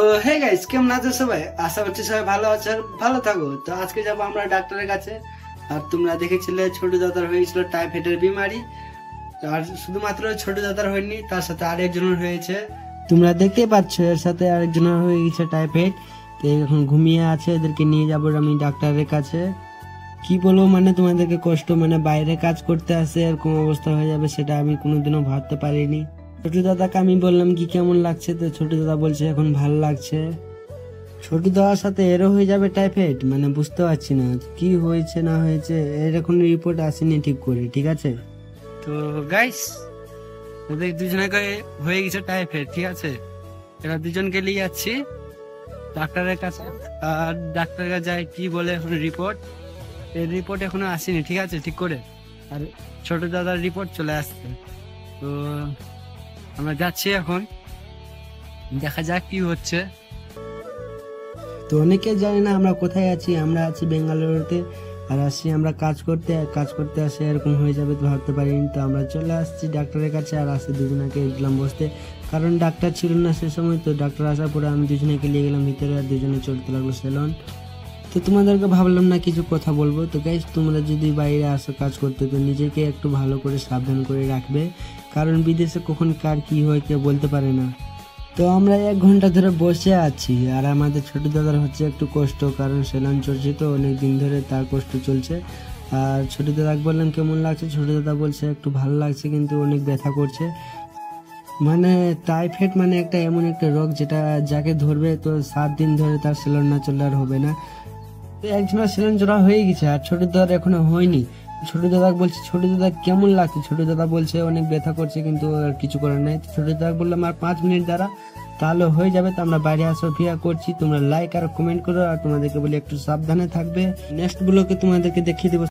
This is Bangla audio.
তো হে গাইস, কেমন আছো সবাই? আশা করছি সবাই ভালো আছো আর ভালো থাকো। তো আজকে যাবো আমরা ডাক্তারের কাছে। আর তোমরা দেখেছিলে ছোট দাদার হয়েছিল টাইফয়েডের বিমারি। আর শুধুমাত্র ছোট দাদার হয়নি, তার সাথে আরেকজনের হয়েছে। তোমরা দেখতে পাচ্ছ এর সাথে আরেকজনের হয়ে গেছে টাইফয়েড। তো এখন ঘুমিয়ে আছে, এদেরকে নিয়ে যাবো আমি ডাক্তারের কাছে। কি বলবো, মানে তোমাদেরকে কষ্ট, মানে বাইরে কাজ করতে আসে এরকম অবস্থা হয়ে যাবে সেটা আমি কোনোদিনও ভাবতে পারিনি। ছোট দাদাকে আমি বললাম কি কেমন লাগছে, তো ছোট দাদা বলছে এখন ভালো লাগছে। ছোট দাদার সাথে এরও হয়ে যাবে টাইফয়েড, মানে বুঝতে পারছি না কি হয়েছে না হয়েছে, এর এখন রিপোর্ট আসেনি ঠিক করে। ঠিক আছে, তো গাইস ওদের দুজনকে হয়ে গেছে টাইফয়েড। ঠিক আছে, এরা দুজনকে নিয়ে যাচ্ছি ডাক্তারের কাছে। আর ডাক্তারের কাছে যাই কি বলে এখন রিপোর্ট, এই রিপোর্ট এখনো আসেনি ঠিক আছে ঠিক করে। আর ছোট দাদার রিপোর্ট চলে আসছে। তো আমরা যাচ্ছি এখন, দেখা যাক কি হচ্ছে। তো অনেকে জানে না আমরা কোথায় আছি, আমরা আছি বেঙ্গালুরুতে। আর আসছি আমরা কাজ করতে আসে এরকম হয়ে যাবে তো ভাবতে পারিনি। তো আমরা চলে আসছি ডাক্তারের কাছে, আর আসে দুজনাকে গেলাম বসতে, কারণ ডাক্তার ছিল না সে সময়। তো ডাক্তার আসার পরে আমি দুজনাকে নিয়ে গেলাম ভিতরে, আর দুজনে চলতে লাগলো সেলন। তো তোমাদেরকে ভাবলাম না কিছু কথা বলবো। তো গাইস, তোমরা যদি বাইরে আসো কাজ করতে, তো নিজেকে একটু ভালো করে সাবধান করে রাখবে, কারণ বিদেশে কখন কার কি হয় কেউ বলতে পারে না। তো আমরা 1 ঘন্টা ধরে বসে আছি, আর আমাদের ছোট দাদার হচ্ছে একটু কষ্ট, কারণ সেলন চলছে তো অনেক দিন ধরে, তার কষ্ট চলছে। আর ছোট দাদাকে বললাম কেমন লাগছে, ছোট দাদা বলছে একটু ভালো লাগছে কিন্তু অনেক ব্যথা করছে। মানে টাইফয়েড মানে একটা এমন একটা রোগ যেটা যাকে ধরবে তো 7 দিন ধরে তার সেলন না চললে আর হবে না। তো একজনের সেলন জোড়া হয়ে গেছে, আর ছোট দাদার এখনো হয়নি। ছোট দাদা বলছে ছোট দাদা কেমন লাগছে, ছোট দাদা বলছে অনেক ব্যথা করছে কিন্তু আর কিছু করার নাই। ছোট দাদা বললাম আর 5 মিনিট দ্বারা তাহলে হয়ে যাবে। তো আমরা বাইরে আসা ফিরা করছি, তোমরা লাইক আর কমেন্ট করো, আর তোমাদেরকে বলি একটু সাবধানে থাকবে। নেক্সট ব্লগে তোমাদেরকে দেখিয়ে দেবো।